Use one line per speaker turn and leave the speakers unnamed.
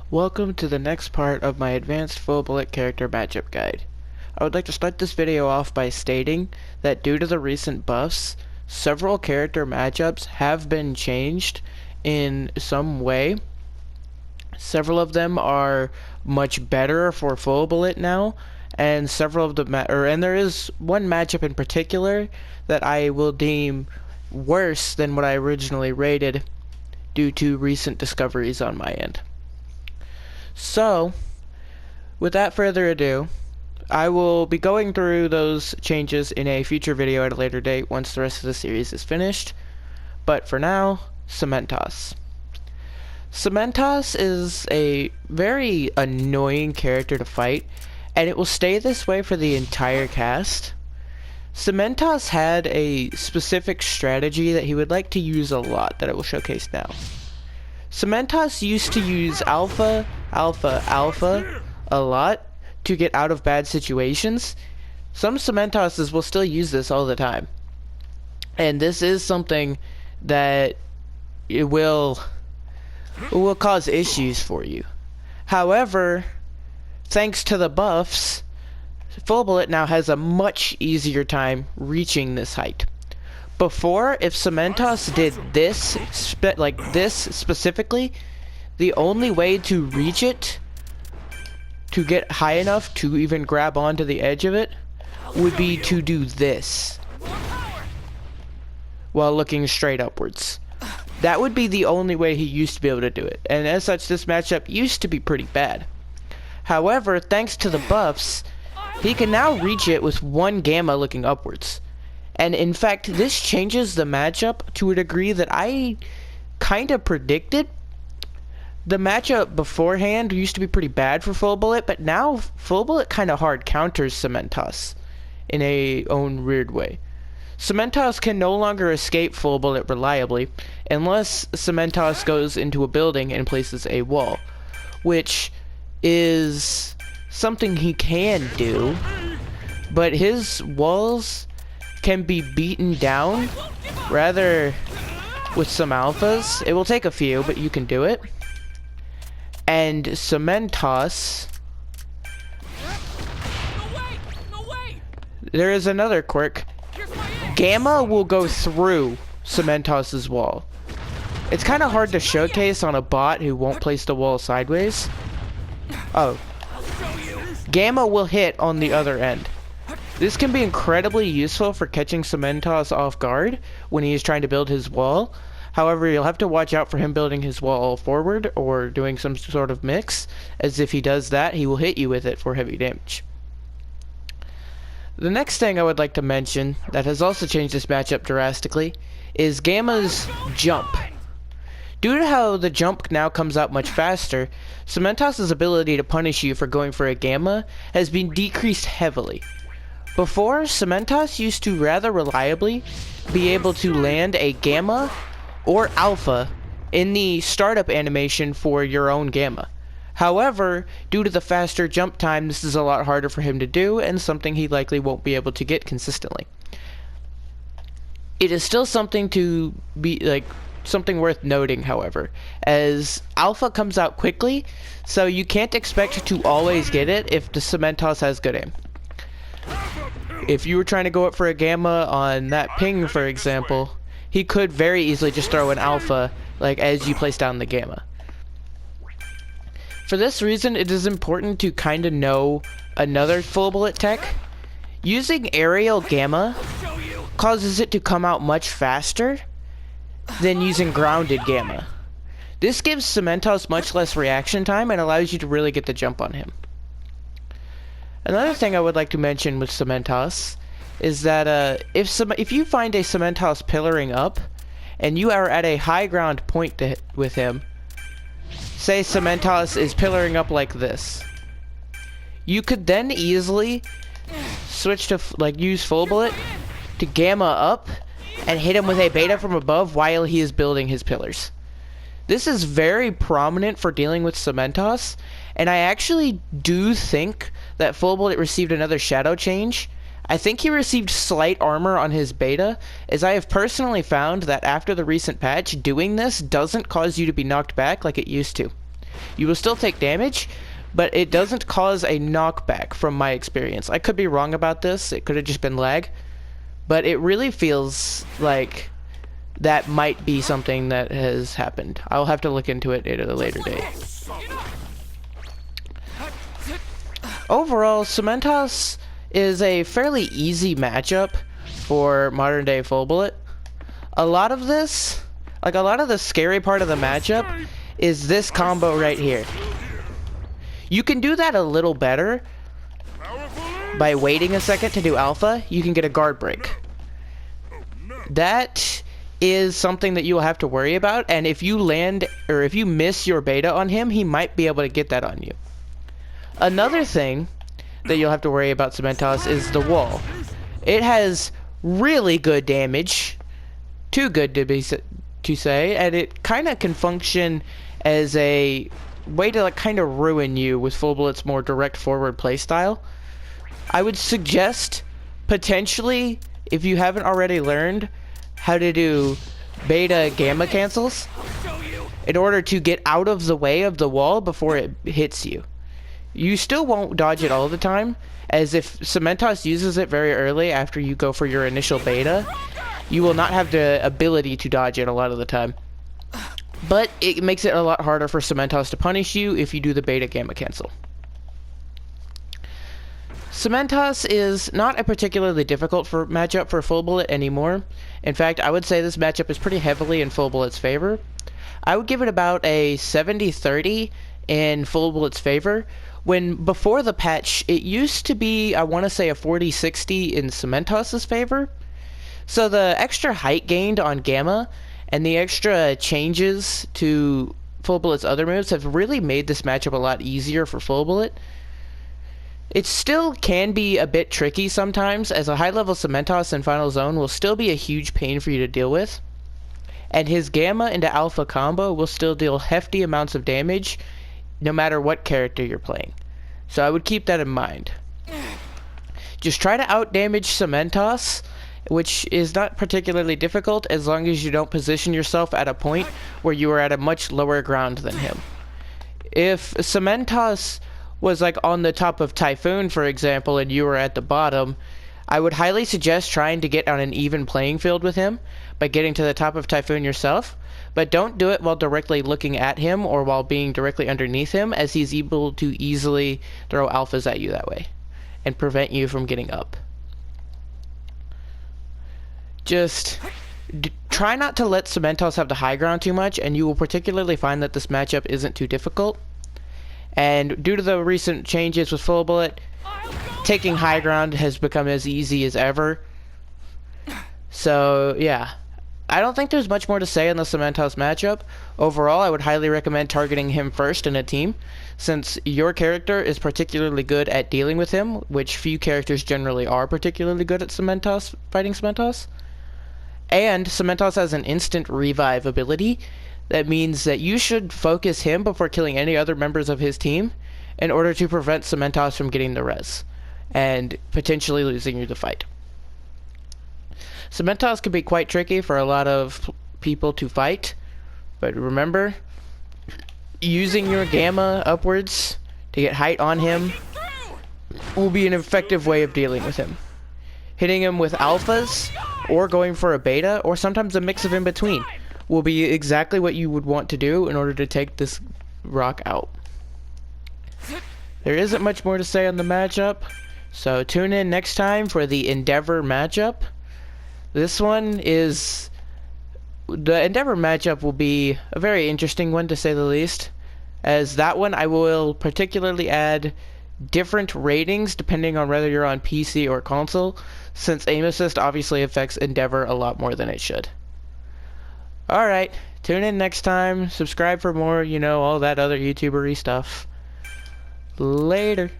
Welcome to the next part of my advanced full bullet character matchup guide. I would like to start this video off by stating that due to the recent buffs, several character matchups have been changed in some way. Several of them are much better for full bullet now, and several of the and there is one matchup in particular that I will deem worse than what I originally rated due to recent discoveries on my end. So, without further ado, I will be going through those changes in a future video at a later date once the rest of the series is finished. But for now, cementoss. Cementoss is a very annoying character to fight, and it will stay this way for the entire cast. Cementoss had a specific strategy that he would like to use a lot that I will showcase now. Cementoss used to use alpha a lot to get out of bad situations. Some cementosses will still use this all the time. And this is something that it will cause issues for you. However, thanks to the buffs, full bullet now has a much easier time reaching this height. Before, if cementoss did this, like this specifically, the only way to reach it, to get high enough to even grab onto the edge of it, would be to do this while looking straight upwards. That would be the only way he used to be able to do it, and as such, this matchup used to be pretty bad. However, thanks to the buffs, he can now reach it with one gamma looking upwards. And in fact, this changes the matchup to a degree that I kind of predicted. The matchup beforehand used to be pretty bad for full bullet, but now full bullet kind of hard counters cementoss in a own weird way. Cementoss can no longer escape full bullet reliably unless cementoss goes into a building and places a wall, which is something he can do, but his walls can be beaten down rather with some alphas. It will take a few, but you can do it. And cementoss, there is another quirk. Gamma will go through cementoss's wall. It's kind of hard to showcase on a bot who won't place the wall sideways. Oh, gamma will hit on the other end. This can be incredibly useful for catching cementoss off guard when he is trying to build his wall. However, you'll have to watch out for him building his wall forward or doing some sort of mix, as if he does that, he will hit you with it for heavy damage. The next thing I would like to mention that has also changed this matchup drastically is Gamma's jump. Due to how the jump now comes out much faster, cementoss's ability to punish you for going for a gamma has been decreased heavily. Before, cementoss used to rather reliably be able to land a gamma or alpha in the startup animation for your own gamma. However, due to the faster jump time, this is a lot harder for him to do and something he likely won't be able to get consistently. It is still something to be something worth noting, however, as alpha comes out quickly, so you can't expect to always get it if the cementoss has good aim. If you were trying to go up for a gamma on that ping, for example, he could very easily just throw an alpha as you place down the gamma. For this reason, it is important to kind of know another full bullet tech. Using aerial gamma causes it to come out much faster than using grounded gamma. This gives cementoss much less reaction time and allows you to really get the jump on him. Another thing I would like to mention with cementoss is that if you find a cementoss pillaring up and you are at a high ground point with him, say cementoss is pillaring up like this, you could then easily switch to use full bullet to gamma up and hit him with a beta from above while he is building his pillars. This is very prominent for dealing with cementoss, and I actually do think that full bullet received another shadow change. I think he received slight armor on his beta, as I have personally found that after the recent patch, doing this doesn't cause you to be knocked back like it used to. You will still take damage, but it doesn't cause a knockback from my experience. I could be wrong about this. It could have just been lag. But it really feels like that might be something that has happened. I'll have to look into it at a later date. Overall, cementoss is a fairly easy matchup for modern day full bullet. A lot of this, like a lot of the scary part of the matchup, is this combo right here. You can do that a little better by waiting a second to do alpha. You can get a guard break. That is something that you will have to worry about, and if you land, or if you miss your beta on him, he might be able to get that on you. Another thing that you'll have to worry about cementoss is the wall. It has really good damage, too good to say, and it kind of can function as a way to like kind of ruin you with full bullet's more direct forward playstyle. I would suggest potentially, if you haven't already learned how to do beta gamma cancels in order to get out of the way of the wall before it hits you. You still won't dodge it all the time, as if cementoss uses it very early after you go for your initial beta, you will not have the ability to dodge it a lot of the time. But it makes it a lot harder for cementoss to punish you if you do the beta gamma cancel. Cementoss is not a particularly difficult matchup for full bullet anymore. In fact, I would say this matchup is pretty heavily in full bullet's favor. I would give it about a 70-30 in full bullet's favor, when before the patch it used to be, I want to say, a 40-60 in cementoss's favor. So the extra height gained on gamma and the extra changes to full bullet's other moves have really made this matchup a lot easier for full bullet. It still can be a bit tricky sometimes, as a high-level cementoss in Final Zone will still be a huge pain for you to deal with, and his gamma into alpha combo will still deal hefty amounts of damage no matter what character you're playing. So I would keep that in mind. Just try to outdamage cementoss, which is not particularly difficult as long as you don't position yourself at a point where you are at a much lower ground than him. If cementoss was like on the top of Typhoon, for example, and you were at the bottom, I would highly suggest trying to get on an even playing field with him by getting to the top of Typhoon yourself, but don't do it while directly looking at him or while being directly underneath him, as he's able to easily throw alphas at you that way and prevent you from getting up. Just try not to let cementoss have the high ground too much, and you will particularly find that this matchup isn't too difficult. And due to the recent changes with full bullet, taking high ground has become as easy as ever. So yeah, I don't think there's much more to say on the cementoss matchup. Overall, I would highly recommend targeting him first in a team, since your character is particularly good at dealing with him, which few characters generally are particularly good at cementoss, fighting cementoss. And cementoss has an instant revive ability. That means that you should focus him before killing any other members of his team in order to prevent cementoss from getting the res and potentially losing you the fight. Cementoss can be quite tricky for a lot of people to fight, but remember, using your gamma upwards to get height on him will be an effective way of dealing with him. Hitting him with alphas, or going for a beta, or sometimes a mix of in between, will be exactly what you would want to do in order to take this rock out. There isn't much more to say on the matchup, so tune in next time for the Endeavor matchup. This one is... The Endeavor matchup will be a very interesting one, to say the least, as that one I will particularly add different ratings depending on whether you're on PC or console, since aim assist obviously affects Endeavor a lot more than it should. Alright, tune in next time, subscribe for more, you know, all that other YouTuber-y stuff. Later.